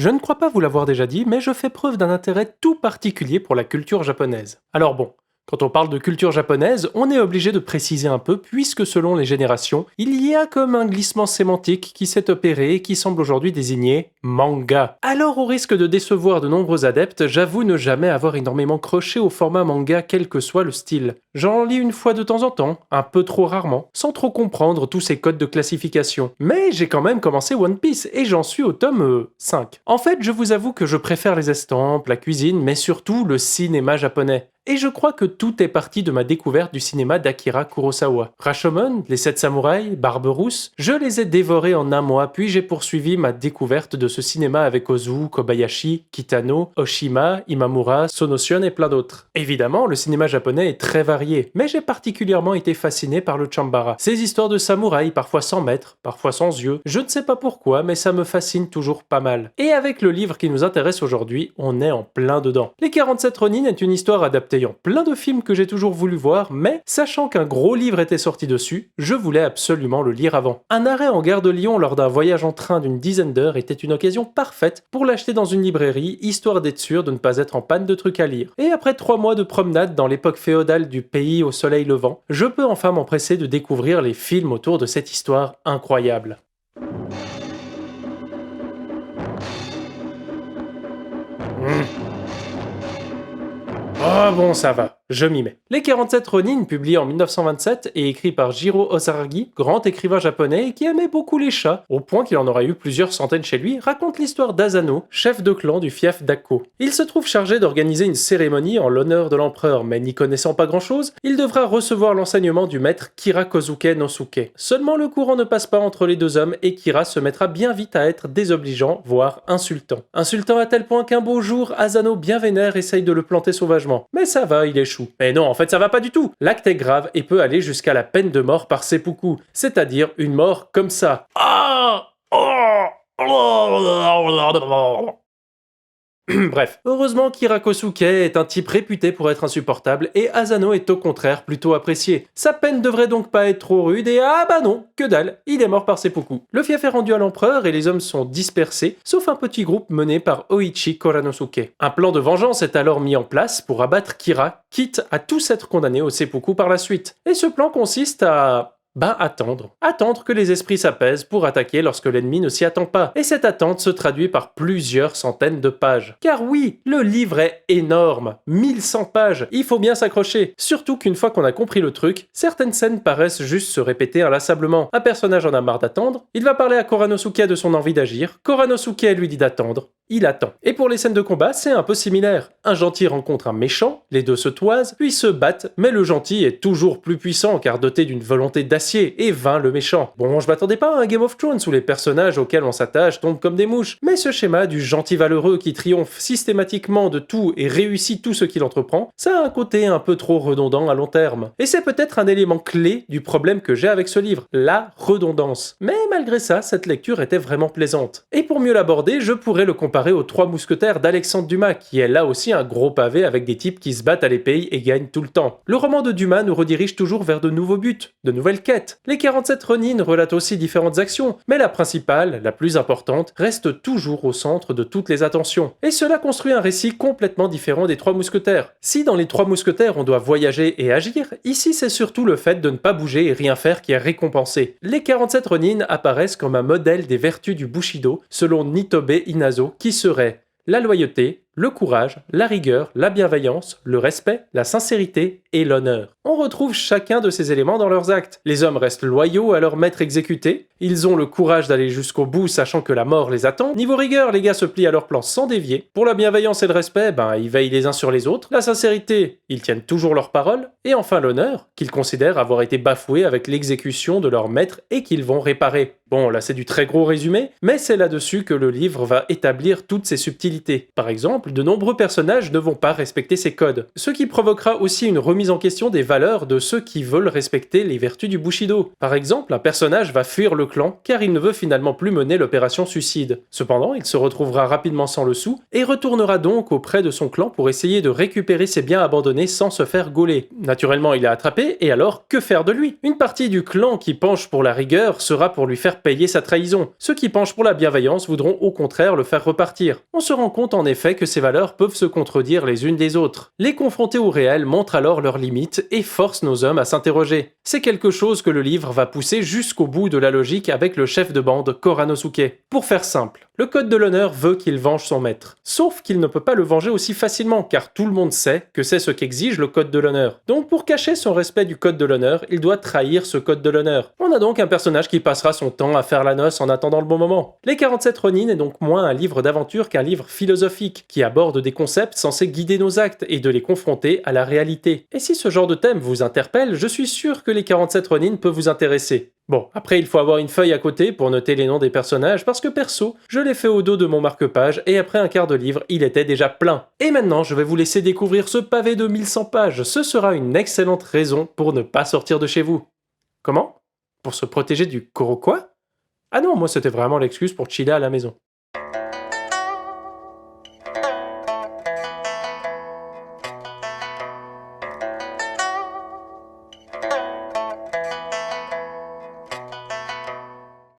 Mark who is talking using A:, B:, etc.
A: Je ne crois pas vous l'avoir déjà dit, mais je fais preuve d'un intérêt tout particulier pour la culture japonaise. Alors bon, quand on parle de culture japonaise, on est obligé de préciser un peu puisque selon les générations, il y a comme un glissement sémantique qui s'est opéré et qui semble aujourd'hui désigner manga. Alors au risque de décevoir de nombreux adeptes, j'avoue ne jamais avoir énormément croché au format manga quel que soit le style. J'en lis une fois de temps en temps, un peu trop rarement, sans trop comprendre tous ces codes de classification. Mais j'ai quand même commencé One Piece et j'en suis au tome 5. En fait, je vous avoue que je préfère les estampes, la cuisine, mais surtout le cinéma japonais. Et je crois que tout est parti de ma découverte du cinéma d'Akira Kurosawa. Rashomon, Les 7 samouraïs, Barbe Rousse, je les ai dévorés en un mois, puis j'ai poursuivi ma découverte de ce cinéma avec Ozu, Kobayashi, Kitano, Oshima, Imamura, Sonotion et plein d'autres. Évidemment, le cinéma japonais est très varié, mais j'ai particulièrement été fasciné par le Chambara. Ces histoires de samouraïs, parfois sans maître, parfois sans yeux, je ne sais pas pourquoi, mais ça me fascine toujours pas mal. Et avec le livre qui nous intéresse aujourd'hui, on est en plein dedans. Les 47 Ronin est une histoire adaptée ayant plein de films que j'ai toujours voulu voir, mais sachant qu'un gros livre était sorti dessus, je voulais absolument le lire avant. Un arrêt en gare de Lyon lors d'un voyage en train d'une dizaine d'heures était une occasion parfaite pour l'acheter dans une librairie, histoire d'être sûr de ne pas être en panne de trucs à lire. Et après 3 mois de promenade dans l'époque féodale du pays au soleil levant, je peux enfin m'empresser de découvrir les films autour de cette histoire incroyable. Oh bon, ça va, je m'y mets. Les 47 Ronin, publié en 1927 et écrit par Jiro Ozaragi, grand écrivain japonais qui aimait beaucoup les chats, au point qu'il en aurait eu plusieurs centaines chez lui, raconte l'histoire d'Asano, chef de clan du fief d'Akko. Il se trouve chargé d'organiser une cérémonie en l'honneur de l'empereur, mais n'y connaissant pas grand-chose, il devra recevoir l'enseignement du maître Kira Kozuke no Suke. Seulement le courant ne passe pas entre les deux hommes et Kira se mettra bien vite à être désobligeant, voire insultant. Insultant à tel point qu'un beau jour, Asano bien vénère essaye de le planter sauvagement. Mais ça va, il échoue. Mais non, en fait ça va pas du tout. L'acte est grave et peut aller jusqu'à la peine de mort par seppuku, c'est-à-dire une mort comme ça. Bref, heureusement Kira Kosuke est un type réputé pour être insupportable et Asano est au contraire plutôt apprécié. Sa peine devrait donc pas être trop rude et ah bah non, que dalle, il est mort par seppuku. Le fief est rendu à l'empereur et les hommes sont dispersés, sauf un petit groupe mené par Oichi Koranosuke. Un plan de vengeance est alors mis en place pour abattre Kira, quitte à tous être condamnés au seppuku par la suite. Et ce plan consiste à... attendre. Attendre que les esprits s'apaisent pour attaquer lorsque l'ennemi ne s'y attend pas. Et cette attente se traduit par plusieurs centaines de pages. Car oui, le livre est énorme. 1100 pages. Il faut bien s'accrocher. Surtout qu'une fois qu'on a compris le truc, certaines scènes paraissent juste se répéter inlassablement. Un personnage en a marre d'attendre. Il va parler à Koranosuke de son envie d'agir. Koranosuke lui dit d'attendre. Il attend. Et pour les scènes de combat, c'est un peu similaire. Un gentil rencontre un méchant, les deux se toisent, puis se battent, mais le gentil est toujours plus puissant car doté d'une volonté d'acier et vainc le méchant. Bon, je m'attendais pas à un Game of Thrones où les personnages auxquels on s'attache tombent comme des mouches, mais ce schéma du gentil valeureux qui triomphe systématiquement de tout et réussit tout ce qu'il entreprend, ça a un côté un peu trop redondant à long terme. Et c'est peut-être un élément clé du problème que j'ai avec ce livre, la redondance. Mais malgré ça, cette lecture était vraiment plaisante. Et pour mieux l'aborder, je pourrais le comparer aux 3 mousquetaires d'Alexandre Dumas, qui est là aussi un gros pavé avec des types qui se battent à l'épée et gagnent tout le temps. Le roman de Dumas nous redirige toujours vers de nouveaux buts, de nouvelles quêtes. Les 47 Ronin relatent aussi différentes actions, mais la principale, la plus importante, reste toujours au centre de toutes les attentions. Et cela construit un récit complètement différent des 3 mousquetaires. Si dans les 3 mousquetaires on doit voyager et agir, ici c'est surtout le fait de ne pas bouger et rien faire qui est récompensé. Les 47 Ronin apparaissent comme un modèle des vertus du Bushido, selon Nitobe Inazo, qui serait la loyauté, le courage, la rigueur, la bienveillance, le respect, la sincérité et l'honneur. On retrouve chacun de ces éléments dans leurs actes. Les hommes restent loyaux à leur maître exécuté, ils ont le courage d'aller jusqu'au bout sachant que la mort les attend. Niveau rigueur, les gars se plient à leur plan sans dévier. Pour la bienveillance et le respect, ils veillent les uns sur les autres. La sincérité, ils tiennent toujours leur parole. Et enfin l'honneur, qu'ils considèrent avoir été bafoué avec l'exécution de leur maître et qu'ils vont réparer. Bon, là c'est du très gros résumé, mais c'est là-dessus que le livre va établir toutes ces subtilités. Par exemple, exemple, de nombreux personnages ne vont pas respecter ces codes, ce qui provoquera aussi une remise en question des valeurs de ceux qui veulent respecter les vertus du Bushido. Par exemple, un personnage va fuir le clan car il ne veut finalement plus mener l'opération suicide. Cependant, il se retrouvera rapidement sans le sou et retournera donc auprès de son clan pour essayer de récupérer ses biens abandonnés sans se faire gauler. Naturellement, il est attrapé et alors que faire de lui? Une partie du clan qui penche pour la rigueur sera pour lui faire payer sa trahison. Ceux qui penchent pour la bienveillance voudront au contraire le faire repartir. On se rend compte en effet que ces valeurs peuvent se contredire les unes des autres. Les confronter au réel montre alors leurs limites et force nos hommes à s'interroger. C'est quelque chose que le livre va pousser jusqu'au bout de la logique avec le chef de bande Koranosuke. Pour faire simple, le code de l'honneur veut qu'il venge son maître. Sauf qu'il ne peut pas le venger aussi facilement car tout le monde sait que c'est ce qu'exige le code de l'honneur. Donc pour cacher son respect du code de l'honneur, il doit trahir ce code de l'honneur. On a donc un personnage qui passera son temps à faire la noce en attendant le bon moment. Les 47 Ronin est donc moins un livre d'aventure qu'un livre philosophique qui aborde des concepts censés guider nos actes et de les confronter à la réalité. Et si ce genre de thème vous interpelle, je suis sûr que les 47 Ronin peut vous intéresser. Bon, après il faut avoir une feuille à côté pour noter les noms des personnages parce que perso, je l'ai fait au dos de mon marque-page et après un quart de livre, il était déjà plein. Et maintenant, je vais vous laisser découvrir ce pavé de 1100 pages, ce sera une excellente raison pour ne pas sortir de chez vous. Comment? Pour se protéger du quoi? Ah non, moi c'était vraiment l'excuse pour chiller à la maison.